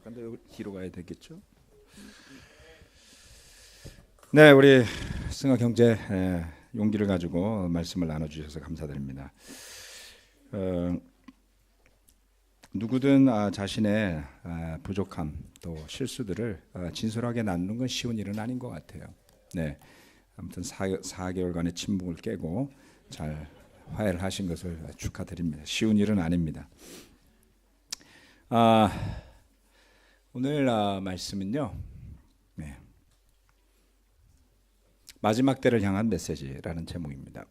잠깐 더 뒤로 가야 되겠죠? 네, 우리 승학 형제 용기를 가지고 말씀을 나눠주셔서 감사드립니다. 누구든 자신의 부족함 또 실수들을 진솔하게 나누는 건 쉬운 일은 아닌 것 같아요. 네, 아무튼 4개월간의 침묵을 깨고 잘 화해를 하신 것을 축하드립니다. 쉬운 일은 아닙니다. 오늘 말씀은요, 네, 마지막 때를 향한 메시지라는 제목입니다.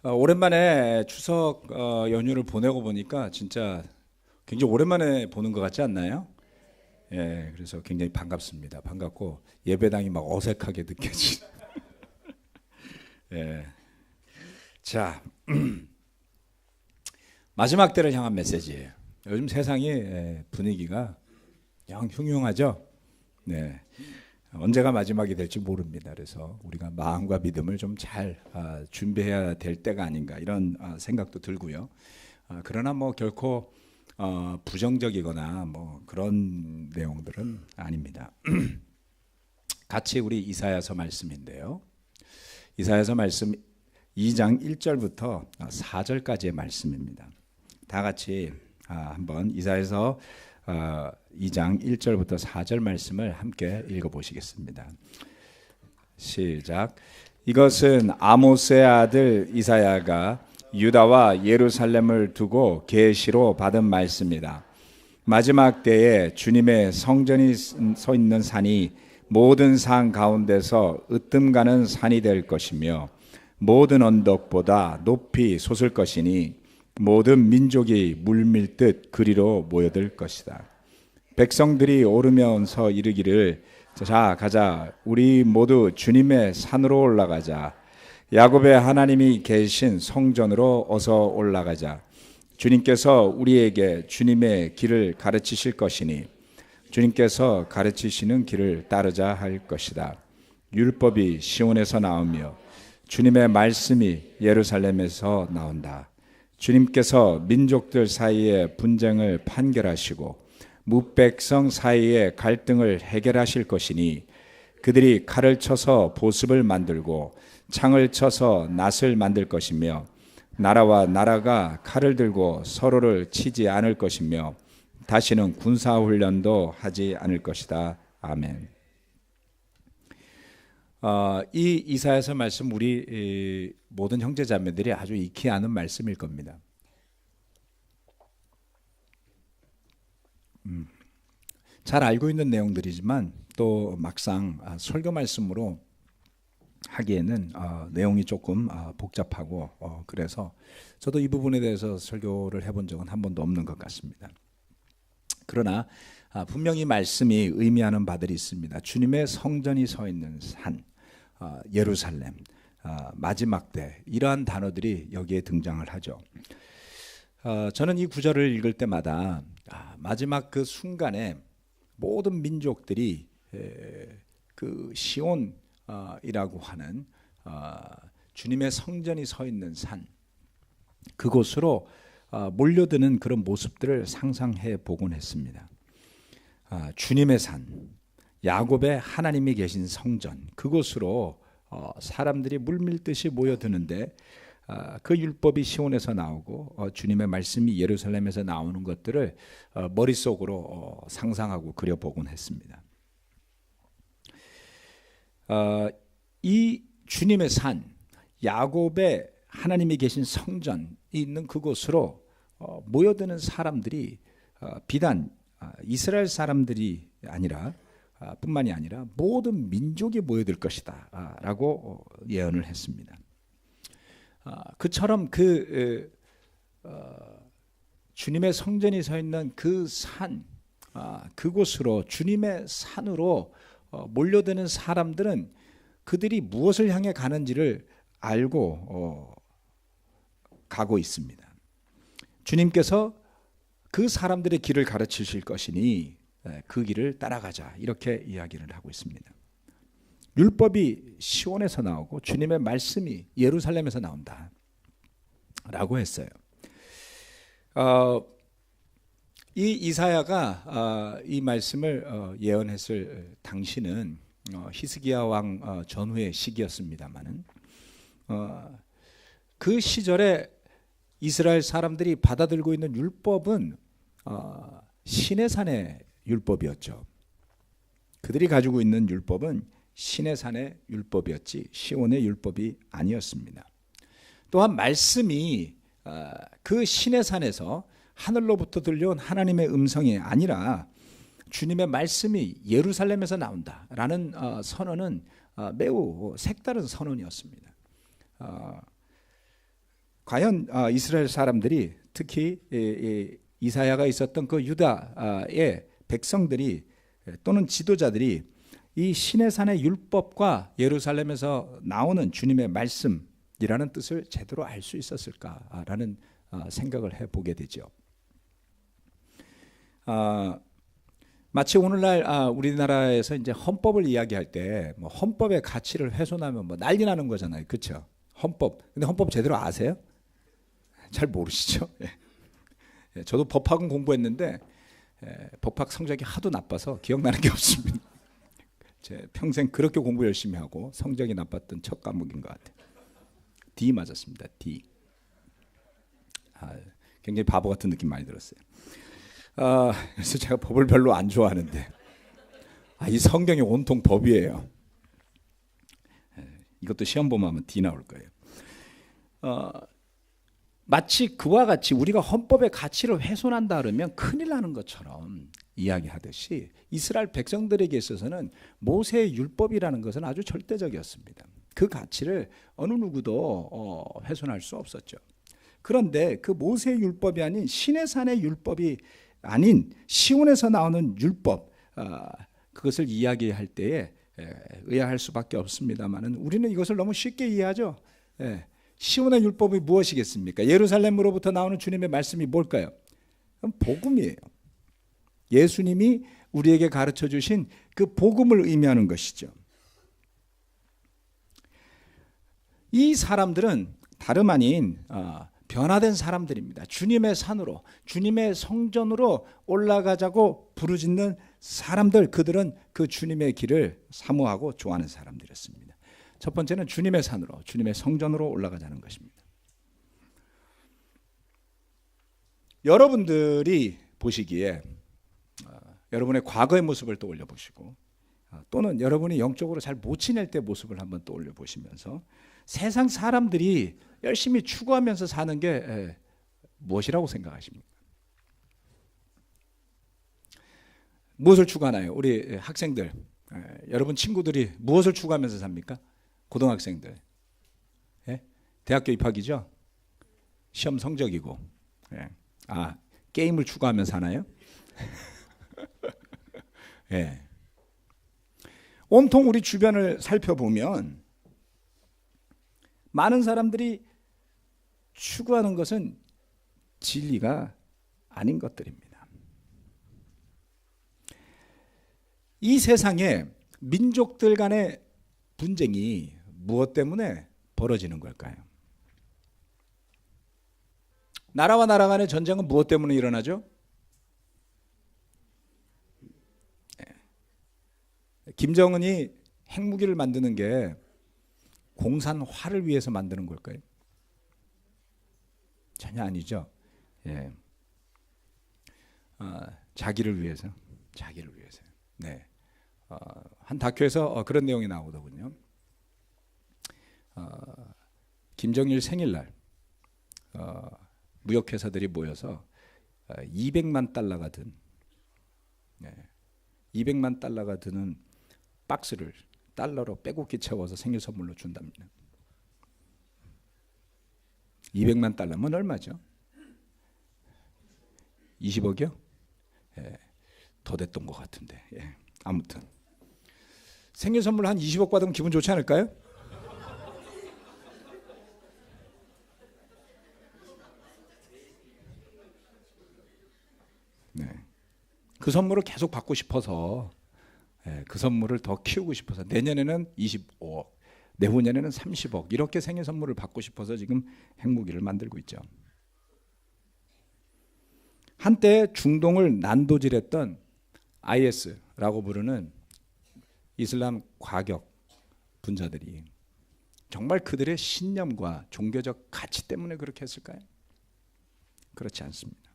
오랜만에 추석 연휴를 보내고 보니까 진짜 굉장히 오랜만에 보는 것 같지 않나요? 예, 그래서 굉장히 반갑습니다. 반갑고 예배당이 막 어색하게 느껴지는. 예, 자, 마지막 때를 향한 메시지예요. 요즘 세상이 분위기가 영 흉흉하죠. 네, 언제가 마지막이 될지 모릅니다. 그래서 우리가 마음과 믿음을 좀 잘 준비해야 될 때가 아닌가 이런 생각도 들고요. 그러나 뭐 결코 부정적이거나 뭐 그런 내용들은 아닙니다. 같이 우리 이사야서 말씀인데요. 이사야서 말씀 2장 1절부터 4절까지의 말씀입니다. 다 같이 한번 이사야서 2장 1절부터 4절 말씀을 함께 읽어보시겠습니다. 시작. 이것은 아모스의 아들 이사야가 유다와 예루살렘을 두고 계시로 받은 말씀이다. 마지막 때에 주님의 성전이 서 있는 산이 모든 산 가운데서 으뜸가는 산이 될 것이며 모든 언덕보다 높이 솟을 것이니 모든 민족이 물밀듯 그리로 모여들 것이다. 백성들이 오르면서 이르기를 자 가자 우리 모두 주님의 산으로 올라가자. 야곱의 하나님이 계신 성전으로 어서 올라가자. 주님께서 우리에게 주님의 길을 가르치실 것이니 주님께서 가르치시는 길을 따르자 할 것이다. 율법이 시온에서 나오며 주님의 말씀이 예루살렘에서 나온다. 주님께서 민족들 사이에 분쟁을 판결하시고 무백성 사이에 갈등을 해결하실 것이니 그들이 칼을 쳐서 보습을 만들고 창을 쳐서 낫을 만들 것이며 나라와 나라가 칼을 들고 서로를 치지 않을 것이며 다시는 군사훈련도 하지 않을 것이다. 아멘. 이 이사야서 말씀 우리 모든 형제자매들이 아주 익히 아는 말씀일 겁니다. 잘 알고 있는 내용들이지만 또 막상 설교 말씀으로 하기에는 내용이 조금 복잡하고 그래서 저도 이 부분에 대해서 설교를 해본 적은 한 번도 없는 것 같습니다. 그러나 분명히 말씀이 의미하는 바들이 있습니다. 주님의 성전이 서 있는 산, 예루살렘, 마지막 때 이러한 단어들이 여기에 등장을 하죠. 저는 이 구절을 읽을 때마다 마지막 그 순간에 모든 민족들이 그 시온이라고 하는 주님의 성전이 서 있는 산 그곳으로 몰려드는 그런 모습들을 상상해 보곤 했습니다. 주님의 산, 야곱의 하나님이 계신 성전 그곳으로 사람들이 물밀듯이 모여드는데 그 율법이 시온에서 나오고 주님의 말씀이 예루살렘에서 나오는 것들을 머릿속으로 상상하고 그려보곤 했습니다. 이 주님의 산, 야곱의 하나님이 계신 성전이 있는 그곳으로 모여드는 사람들이 비단 이스라엘 사람들이 아니라 뿐만이 아니라 모든 민족이 모여들 것이다 라고 예언을 했습니다. 그처럼 주님의 성전이 서 있는 그 산, 그곳으로 주님의 산으로 몰려드는 사람들은 그들이 무엇을 향해 가는지를 알고 가고 있습니다. 주님께서 그 사람들의 길을 가르치실 것이니 그 길을 따라가자 이렇게 이야기를 하고 있습니다. 율법이 시온에서 나오고 주님의 말씀이 예루살렘에서 나온다 라고 했어요. 이 이사야가 이 말씀을 예언했을 당시는 히스기야 왕 전후의 시기였습니다만은 그 시절에 이스라엘 사람들이 받아들고 있는 율법은 시내산의 율법이었죠. 그들이 가지고 있는 율법은 시내산의 율법이었지 시온의 율법이 아니었습니다. 또한 말씀이 그 시내산에서 하늘로부터 들려온 하나님의 음성이 아니라 주님의 말씀이 예루살렘에서 나온다라는 선언은 매우 색다른 선언이었습니다. 과연 이스라엘 사람들이 특히 이사야가 있었던 그 유다의 백성들이 또는 지도자들이 이 시내산의 율법과 예루살렘에서 나오는 주님의 말씀이라는 뜻을 제대로 알 수 있었을까라는 생각을 해보게 되죠. 마치 오늘날 우리나라에서 이제 헌법을 이야기할 때 뭐 헌법의 가치를 훼손하면 뭐 난리 나는 거잖아요, 그렇죠? 헌법. 근데 헌법 제대로 아세요? 잘 모르시죠? 예. 저도 법학은 공부했는데 법학 성적이 하도 나빠서 기억나는 게 없습니다. 제 평생 그렇게 공부 열심히 하고 성적이 나빴던 첫 과목인 것 같아요. D 맞았습니다. D. 굉장히 바보 같은 느낌 많이 들었어요. 그래서 제가 법을 별로 안 좋아하는데 이 성경이 온통 법이에요. 이것도 시험 보면 아마 D 나올 거예요. 마치 그와 같이 우리가 헌법의 가치를 훼손한다 그러면 큰일 나는 것처럼 이야기하듯이 이스라엘 백성들에게 있어서는 모세의 율법이라는 것은 아주 절대적이었습니다. 그 가치를 어느 누구도 훼손할 수 없었죠. 그런데 그 모세의 율법이 아닌 시내산의 율법이 아닌 시온에서 나오는 율법, 그것을 이야기할 때에 의아할 수밖에 없습니다만 우리는 이것을 너무 쉽게 이해하죠. 시온의 율법이 무엇이겠습니까? 예루살렘으로부터 나오는 주님의 말씀이 뭘까요? 복음이에요. 예수님이 우리에게 가르쳐 주신 그 복음을 의미하는 것이죠. 이 사람들은 다름 아닌 변화된 사람들입니다. 주님의 산으로, 주님의 성전으로 올라가자고 부르짖는 사람들, 그들은 그 주님의 길을 사모하고 좋아하는 사람들이었습니다. 첫 번째는 주님의 산으로, 주님의 성전으로 올라가자는 것입니다. 여러분들이 보시기에 여러분의 과거의 모습을 떠올려 보시고 또는 여러분이 영적으로 잘 못 지낼 때 모습을 한번 떠올려 보시면서 세상 사람들이 열심히 추구하면서 사는 게 무엇이라고 생각하십니까? 무엇을 추구하나요? 우리 학생들, 여러분 친구들이 무엇을 추구하면서 삽니까? 고등학생들, 대학교 입학이죠? 시험 성적이고, 게임을 추구하면서 사나요? 온통 우리 주변을 살펴보면 많은 사람들이 추구하는 것은 진리가 아닌 것들입니다. 이 세상에 민족들 간의 분쟁이 무엇 때문에 벌어지는 걸까요? 나라와 나라 간의 전쟁은 무엇 때문에 일어나죠? 김정은이 핵무기를 만드는 게 공산화를 위해서 만드는 걸까요? 전혀 아니죠. 자기를 위해서. 네. 한 다큐에서 그런 내용이 나오더군요. 김정일 생일날 무역회사들이 모여서 200만 달러가 든 200만 달러가 드는 박스를 달러로 빼곡히 채워서 생일 선물로 준답니다. 200만 달러면 얼마죠? 20억이요? 더 됐던 것 같은데. 아무튼 생일 선물 한 20억 받으면 기분 좋지 않을까요? 그 선물을 계속 받고 싶어서 그 선물을 더 키우고 싶어서 내년에는 25억, 내후년에는 30억 이렇게 생일 선물을 받고 싶어서 지금 핵무기를 만들고 있죠. 한때 중동을 난도질했던 IS라고 부르는 이슬람 과격 분자들이 정말 그들의 신념과 종교적 가치 때문에 그렇게 했을까요? 그렇지 않습니다.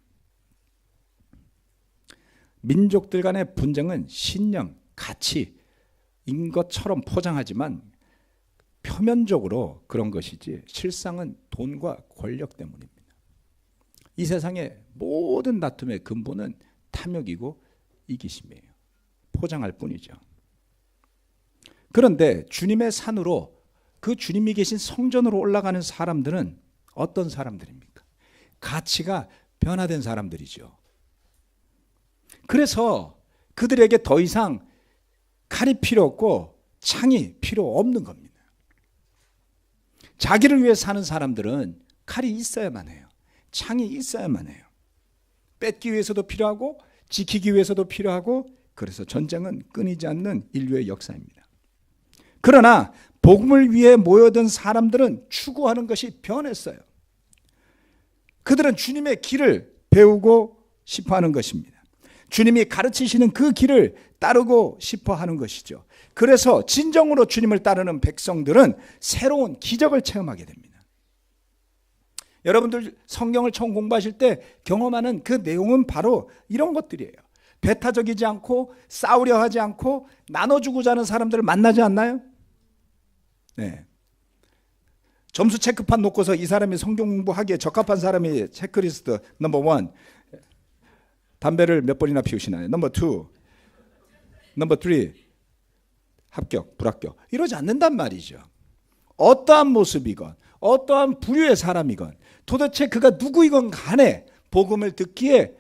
민족들 간의 분쟁은 신념, 가치인 것처럼 포장하지만 표면적으로 그런 것이지 실상은 돈과 권력 때문입니다. 이 세상의 모든 다툼의 근본은 탐욕이고 이기심이에요. 포장할 뿐이죠. 그런데 주님의 산으로, 그 주님이 계신 성전으로 올라가는 사람들은 어떤 사람들입니까? 가치가 변화된 사람들이죠. 그래서 그들에게 더 이상 칼이 필요 없고 창이 필요 없는 겁니다. 자기를 위해 사는 사람들은 칼이 있어야만 해요. 창이 있어야만 해요. 뺏기 위해서도 필요하고 지키기 위해서도 필요하고, 그래서 전쟁은 끊이지 않는 인류의 역사입니다. 그러나 복음을 위해 모여든 사람들은 추구하는 것이 변했어요. 그들은 주님의 길을 배우고 싶어 하는 것입니다. 주님이 가르치시는 그 길을 따르고 싶어 하는 것이죠. 그래서 진정으로 주님을 따르는 백성들은 새로운 기적을 체험하게 됩니다. 여러분들 성경을 처음 공부하실 때 경험하는 그 내용은 바로 이런 것들이에요. 배타적이지 않고 싸우려 하지 않고 나눠주고자 하는 사람들을 만나지 않나요? 네. 점수 체크판 놓고서 이 사람이 성경 공부하기에 적합한 사람이 체크리스트 넘버 1, 담배를 몇 번이나 피우시나요? 넘버 2, 넘버 3, 합격, 불합격, 이러지 않는단 말이죠. 어떠한 모습이건 어떠한 부류의 사람이건 도대체 그가 누구이건 간에 복음을 듣기에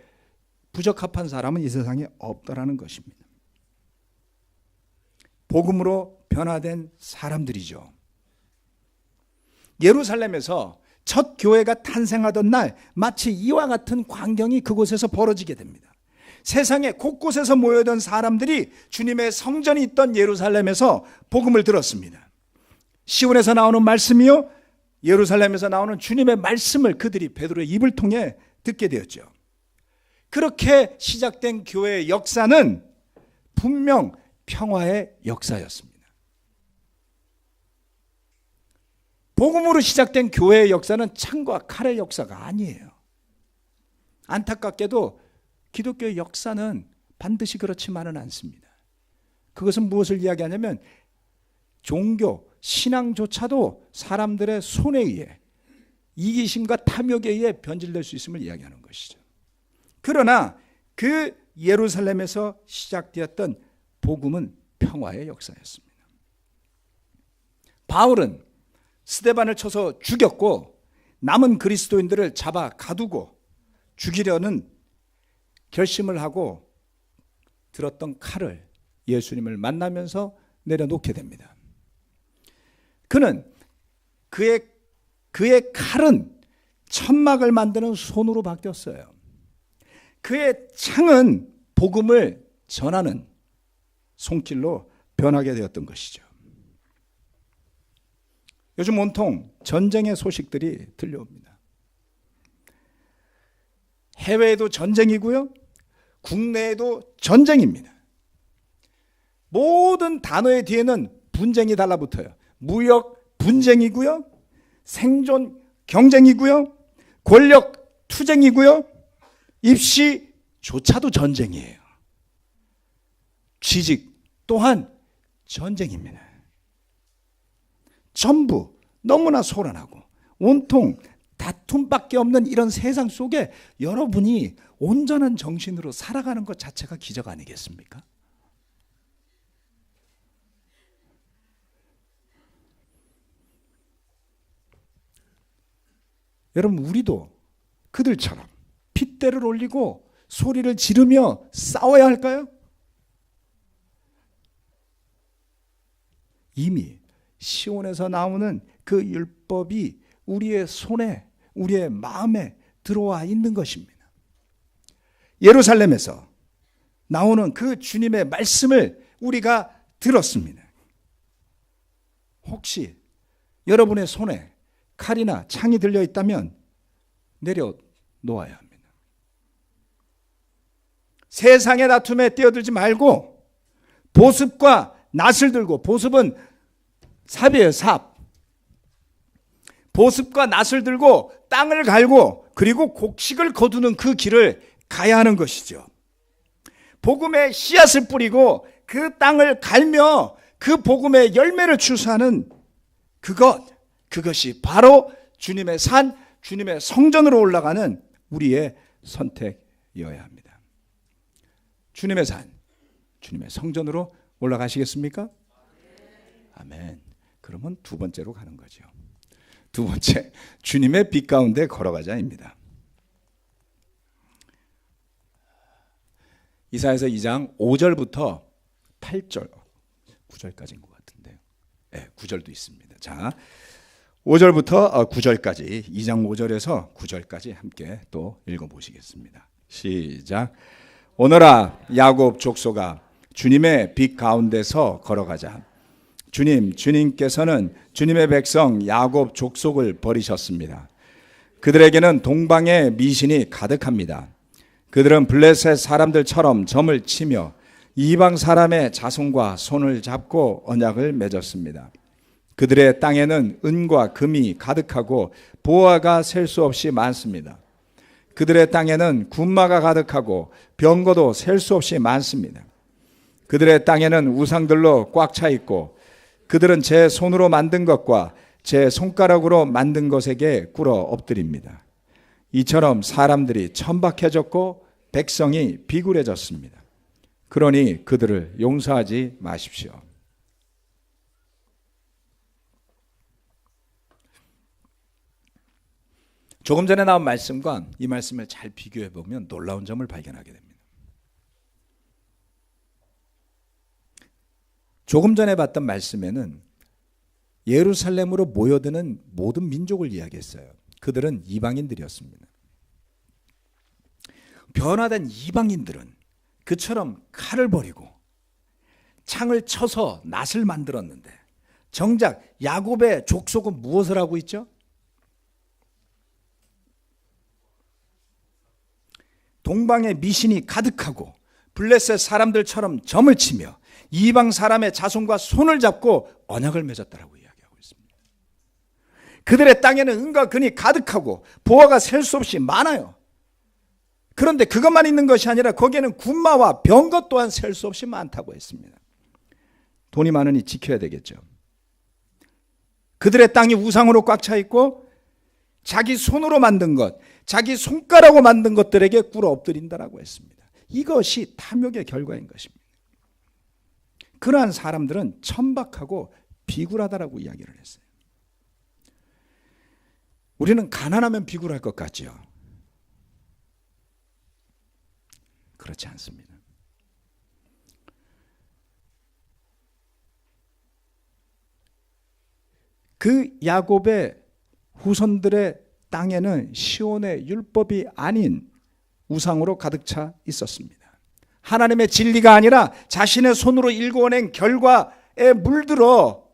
부적합한 사람은 이 세상에 없다라는 것입니다. 복음으로 변화된 사람들이죠. 예루살렘에서 첫 교회가 탄생하던 날 마치 이와 같은 광경이 그곳에서 벌어지게 됩니다. 세상에 곳곳에서 모여든 사람들이 주님의 성전이 있던 예루살렘에서 복음을 들었습니다. 시온에서 나오는 말씀이요, 예루살렘에서 나오는 주님의 말씀을 그들이 베드로의 입을 통해 듣게 되었죠. 그렇게 시작된 교회의 역사는 분명 평화의 역사였습니다. 복음으로 시작된 교회의 역사는 창과 칼의 역사가 아니에요. 안타깝게도 기독교의 역사는 반드시 그렇지만은 않습니다. 그것은 무엇을 이야기하냐면 종교, 신앙조차도 사람들의 손에 의해, 이기심과 탐욕에 의해 변질될 수 있음을 이야기하는 것이죠. 그러나 그 예루살렘에서 시작되었던 복음은 평화의 역사였습니다. 바울은 스데반을 쳐서 죽였고 남은 그리스도인들을 잡아 가두고 죽이려는 결심을 하고 들었던 칼을 예수님을 만나면서 내려놓게 됩니다. 그는 그의 칼은 천막을 만드는 손으로 바뀌었어요. 그의 창은 복음을 전하는 손길로 변하게 되었던 것이죠. 요즘 온통 전쟁의 소식들이 들려옵니다. 해외에도 전쟁이고요, 국내에도 전쟁입니다. 모든 단어의 뒤에는 분쟁이 달라붙어요. 무역 분쟁이고요, 생존 경쟁이고요, 권력 투쟁이고요, 입시조차도 전쟁이에요. 취직 또한 전쟁입니다. 전부 너무나 소란하고 온통 다툼밖에 없는 이런 세상 속에 여러분이 온전한 정신으로 살아가는 것 자체가 기적 아니겠습니까? 여러분, 우리도 그들처럼 핏대를 올리고 소리를 지르며 싸워야 할까요? 이미 시온에서 나오는 그 율법이 우리의 손에, 우리의 마음에 들어와 있는 것입니다. 예루살렘에서 나오는 그 주님의 말씀을 우리가 들었습니다. 혹시 여러분의 손에 칼이나 창이 들려 있다면 내려놓아야 합니다. 세상의 다툼에 뛰어들지 말고 보습과 낫을 들고, 보습은 삽이에요, 삽. 보습과 낫을 들고 땅을 갈고 그리고 곡식을 거두는 그 길을 가야 하는 것이죠. 복음의 씨앗을 뿌리고 그 땅을 갈며 그 복음의 열매를 추수하는 그것이 바로 주님의 산, 주님의 성전으로 올라가는 우리의 선택이어야 합니다. 주님의 산, 주님의 성전으로 올라가시겠습니까? 아멘. 그러면 두 번째로 가는 거죠. 두 번째, 주님의 빛 가운데 걸어가자입니다. 이사야서 2장 5절부터 8절, 9절까지인 것 같은데요. 네, 9절도 있습니다. 자, 5절부터 9절까지, 2장 5절에서 9절까지 함께 또 읽어보시겠습니다. 시작. 오너라 야곱 족속아, 주님의 빛 가운데서 걸어가자. 주님께서는 주님의 백성 야곱 족속을 버리셨습니다. 그들에게는 동방의 미신이 가득합니다. 그들은 블레셋 사람들처럼 점을 치며 이방 사람의 자손과 손을 잡고 언약을 맺었습니다. 그들의 땅에는 은과 금이 가득하고 보화가 셀 수 없이 많습니다. 그들의 땅에는 군마가 가득하고 병거도 셀 수 없이 많습니다. 그들의 땅에는 우상들로 꽉 차 있고 그들은 제 손으로 만든 것과 제 손가락으로 만든 것에게 꿇어 엎드립니다. 이처럼 사람들이 천박해졌고 백성이 비굴해졌습니다. 그러니 그들을 용서하지 마십시오. 조금 전에 나온 말씀과 이 말씀을 잘 비교해 보면 놀라운 점을 발견하게 됩니다. 조금 전에 봤던 말씀에는 예루살렘으로 모여드는 모든 민족을 이야기했어요. 그들은 이방인들이었습니다. 변화된 이방인들은 그처럼 칼을 버리고 창을 쳐서 낫을 만들었는데 정작 야곱의 족속은 무엇을 하고 있죠? 동방의 미신이 가득하고 블레셋 사람들처럼 점을 치며 이방 사람의 자손과 손을 잡고 언약을 맺었다라고 이야기하고 있습니다. 그들의 땅에는 은과 금이 가득하고 보화가 셀 수 없이 많아요. 그런데 그것만 있는 것이 아니라 거기에는 군마와 병거 또한 셀 수 없이 많다고 했습니다. 돈이 많으니 지켜야 되겠죠. 그들의 땅이 우상으로 꽉 차 있고 자기 손으로 만든 것, 자기 손가락으로 만든 것들에게 꿇어 엎드린다라고 했습니다. 이것이 탐욕의 결과인 것입니다. 그러한 사람들은 천박하고 비굴하다라고 이야기를 했어요. 우리는 가난하면 비굴할 것 같지요. 그렇지 않습니다. 그 야곱의 후손들의 땅에는 시온의 율법이 아닌 우상으로 가득 차 있었습니다. 하나님의 진리가 아니라 자신의 손으로 일궈낸 결과에 물들어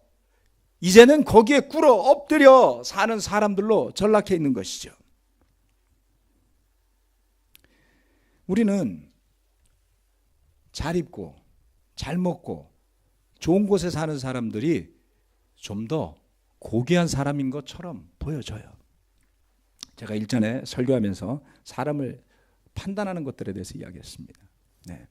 이제는 거기에 꿇어 엎드려 사는 사람들로 전락해 있는 것이죠. 우리는 잘 입고 잘 먹고 좋은 곳에 사는 사람들이 좀 더 고귀한 사람인 것처럼 보여져요. 제가 일전에 설교하면서 사람을 판단하는 것들에 대해서 이야기했습니다. 네.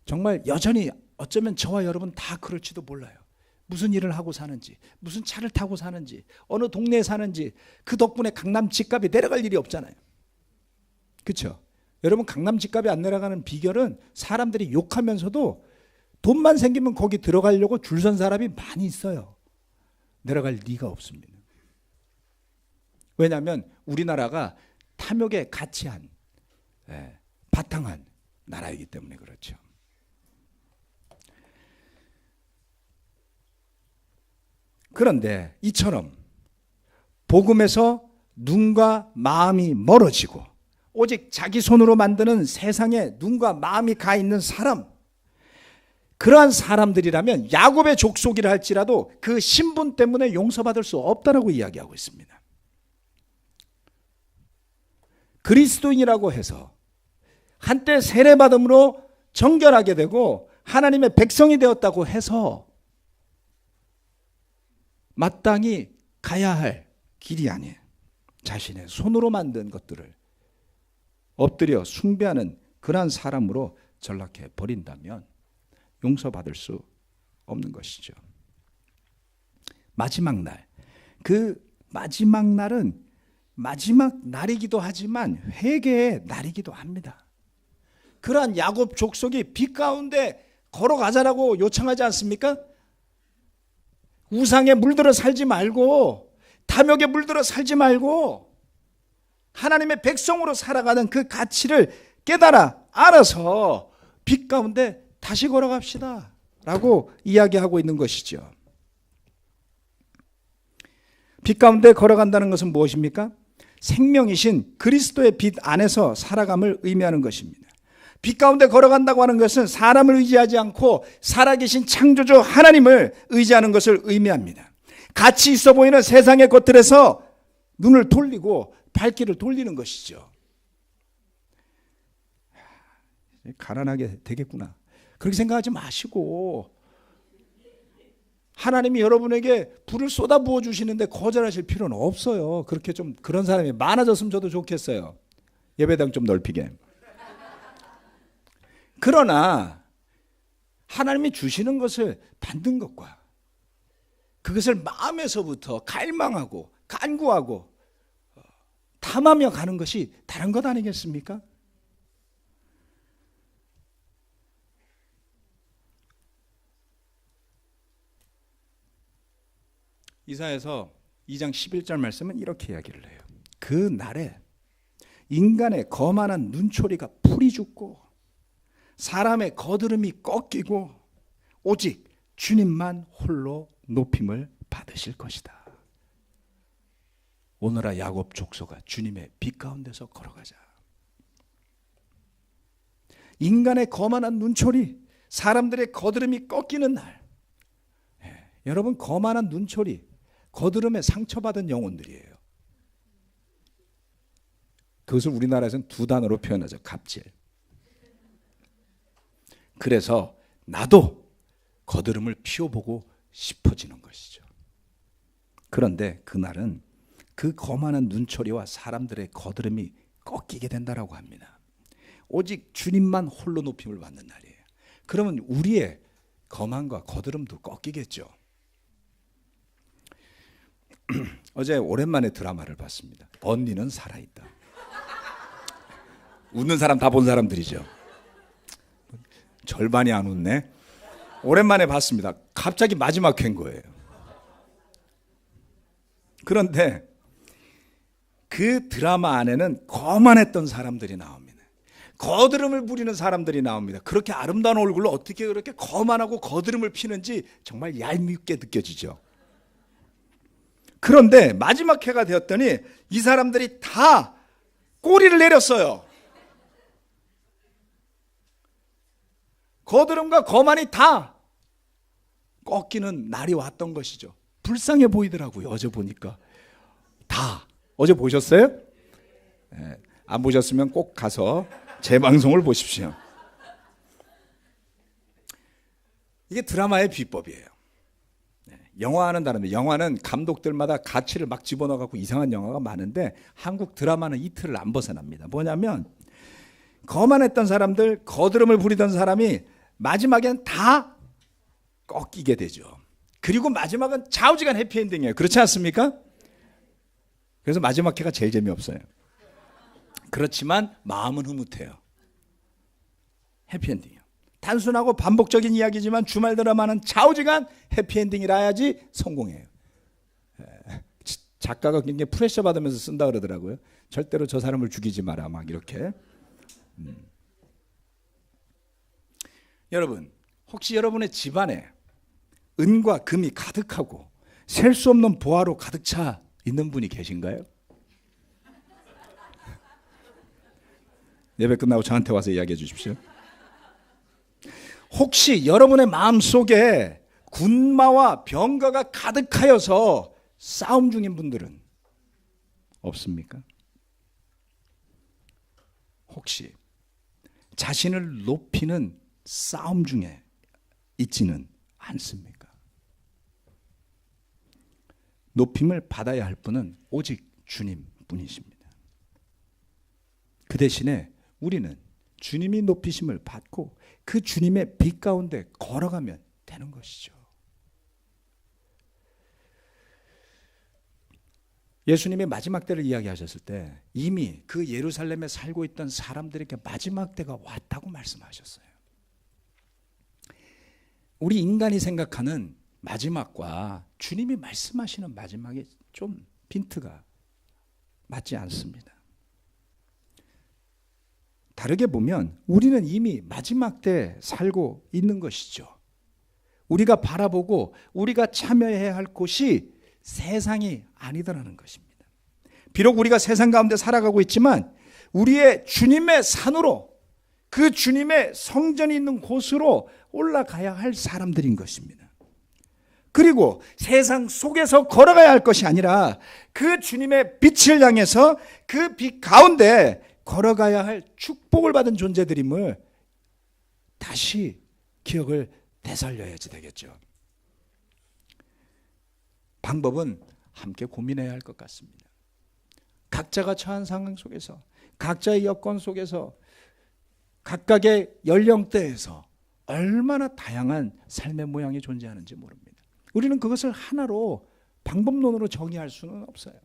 정말 여전히 어쩌면 저와 여러분 다 그럴지도 몰라요. 무슨 일을 하고 사는지, 무슨 차를 타고 사는지, 어느 동네에 사는지 그 덕분에 강남 집값이 내려갈 일이 없잖아요. 그렇죠? 여러분 강남 집값이 안 내려가는 비결은 사람들이 욕하면서도 돈만 생기면 거기 들어가려고 줄 선 사람이 많이 있어요. 내려갈 리가 없습니다. 왜냐하면 우리나라가 탐욕에 가치한 바탕한 나라이기 때문에 그렇죠. 그런데 이처럼 복음에서 눈과 마음이 멀어지고 오직 자기 손으로 만드는 세상에 눈과 마음이 가 있는 사람, 그러한 사람들이라면 야곱의 족속이라 할지라도 그 신분 때문에 용서받을 수 없다라고 이야기하고 있습니다. 그리스도인이라고 해서 한때 세례받음으로 정결하게 되고 하나님의 백성이 되었다고 해서 마땅히 가야 할 길이 아니에요. 자신의 손으로 만든 것들을 엎드려 숭배하는 그러한 사람으로 전락해 버린다면 용서받을 수 없는 것이죠. 마지막 날, 그 마지막 날은 마지막 날이기도 하지만 회개의 날이기도 합니다. 그러한 야곱 족속이 빛 가운데 걸어가자라고 요청하지 않습니까? 우상에 물들어 살지 말고, 탐욕에 물들어 살지 말고 하나님의 백성으로 살아가는 그 가치를 깨달아 알아서 빛 가운데 다시 걸어갑시다 라고 이야기하고 있는 것이죠. 빛 가운데 걸어간다는 것은 무엇입니까? 생명이신 그리스도의 빛 안에서 살아감을 의미하는 것입니다. 빛 가운데 걸어간다고 하는 것은 사람을 의지하지 않고 살아계신 창조주 하나님을 의지하는 것을 의미합니다. 가치 있어 보이는 세상의 것들에서 눈을 돌리고 발길을 돌리는 것이죠. 가난하게 되겠구나, 그렇게 생각하지 마시고 하나님이 여러분에게 불을 쏟아 부어 주시는데 거절하실 필요는 없어요. 그렇게 좀 그런 사람이 많아졌으면 저도 좋겠어요. 예배당 좀 넓히게. 그러나 하나님이 주시는 것을 받는 것과 그것을 마음에서부터 갈망하고 간구하고 탐하며 가는 것이 다른 것 아니겠습니까? 이사야서 2장 11절 말씀은 이렇게 이야기를 해요. 그 날에 인간의 거만한 눈초리가 풀이 죽고 사람의 거드름이 꺾이고 오직 주님만 홀로 높임을 받으실 것이다. 오늘아 야곱 족속아, 주님의 빛 가운데서 걸어가자. 인간의 거만한 눈초리, 사람들의 거드름이 꺾이는 날. 여러분, 거만한 눈초리, 거드름에 상처받은 영혼들이에요. 그것을 우리나라에서는 두 단어로 표현하죠. 갑질. 그래서 나도 거드름을 피워보고 싶어지는 것이죠. 그런데 그날은 그 거만한 눈초리와 사람들의 거드름이 꺾이게 된다라고 합니다. 오직 주님만 홀로 높임을 받는 날이에요. 그러면 우리의 거만과 거드름도 꺾이겠죠. 어제 오랜만에 드라마를 봤습니다. 언니는 살아있다. 웃는 사람 다 본 사람들이죠. 절반이 안 웃네. 오랜만에 봤습니다. 갑자기 마지막 회인 거예요. 그런데 그 드라마 안에는 거만했던 사람들이 나옵니다. 거드름을 부리는 사람들이 나옵니다. 그렇게 아름다운 얼굴로 어떻게 그렇게 거만하고 거드름을 피는지 정말 얄밉게 느껴지죠. 그런데 마지막 회가 되었더니 이 사람들이 다 꼬리를 내렸어요. 거드름과 거만이 다 꺾이는 날이 왔던 것이죠. 불쌍해 보이더라고요. 어제 보니까 다. 어제 보셨어요? 네, 안 보셨으면 꼭 가서 재방송을 보십시오. 이게 드라마의 비법이에요. 영화는 다른데, 영화는 감독들마다 가치를 막 집어넣어갖고 이상한 영화가 많은데 한국 드라마는 이틀을 안 벗어납니다. 뭐냐면 거만했던 사람들, 거드름을 부리던 사람이 마지막엔 다 꺾이게 되죠. 그리고 마지막은 좌우지간 해피엔딩이에요. 그렇지 않습니까? 그래서 마지막 회가 제일 재미없어요. 그렇지만 마음은 흐뭇해요. 해피엔딩이요. 단순하고 반복적인 이야기지만 주말 드라마는 좌우지간 해피엔딩이라 해야지 성공해요. 작가가 굉장히 프레셔 받으면서 쓴다 그러더라고요. 절대로 저 사람을 죽이지 마라 막 이렇게. 여러분, 혹시 여러분의 집안에 은과 금이 가득하고 셀 수 없는 보화로 가득 차 있는 분이 계신가요? 예배 끝나고 저한테 와서 이야기해 주십시오. 혹시 여러분의 마음속에 군마와 병거가 가득하여서 싸움 중인 분들은 없습니까? 혹시 자신을 높이는 싸움 중에 있지는 않습니까? 높임을 받아야 할 분은 오직 주님뿐이십니다. 그 대신에 우리는 주님이 높이심을 받고 그 주님의 빛 가운데 걸어가면 되는 것이죠. 예수님이 마지막 때를 이야기하셨을 때 이미 그 예루살렘에 살고 있던 사람들에게 마지막 때가 왔다고 말씀하셨어요. 우리 인간이 생각하는 마지막과 주님이 말씀하시는 마지막이 좀 빈트가 맞지 않습니다. 다르게 보면 우리는 이미 마지막 때 살고 있는 것이죠. 우리가 바라보고 우리가 참여해야 할 곳이 세상이 아니더라는 것입니다. 비록 우리가 세상 가운데 살아가고 있지만 우리의 주님의 산으로, 그 주님의 성전이 있는 곳으로 올라가야 할 사람들인 것입니다. 그리고 세상 속에서 걸어가야 할 것이 아니라 그 주님의 빛을 향해서 그 빛 가운데 걸어가야 할 축복을 받은 존재들임을 다시 기억을 되살려야지 되겠죠. 방법은 함께 고민해야 할 것 같습니다. 각자가 처한 상황 속에서, 각자의 여건 속에서, 각각의 연령대에서 얼마나 다양한 삶의 모양이 존재하는지 모릅니다. 우리는 그것을 하나로 방법론으로 정의할 수는 없어요.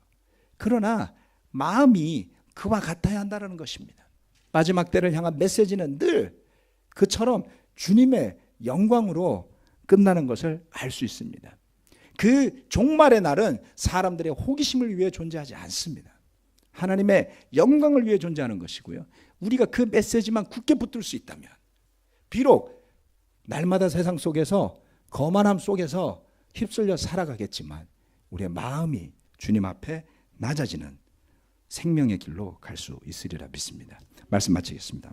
그러나 마음이 그와 같아야 한다는 것입니다. 마지막 때를 향한 메시지는 늘 그처럼 주님의 영광으로 끝나는 것을 알 수 있습니다. 그 종말의 날은 사람들의 호기심을 위해 존재하지 않습니다. 하나님의 영광을 위해 존재하는 것이고요. 우리가 그 메시지만 굳게 붙들 수 있다면 비록 날마다 세상 속에서 거만함 속에서 휩쓸려 살아가겠지만 우리의 마음이 주님 앞에 낮아지는 생명의 길로 갈 수 있으리라 믿습니다. 말씀 마치겠습니다.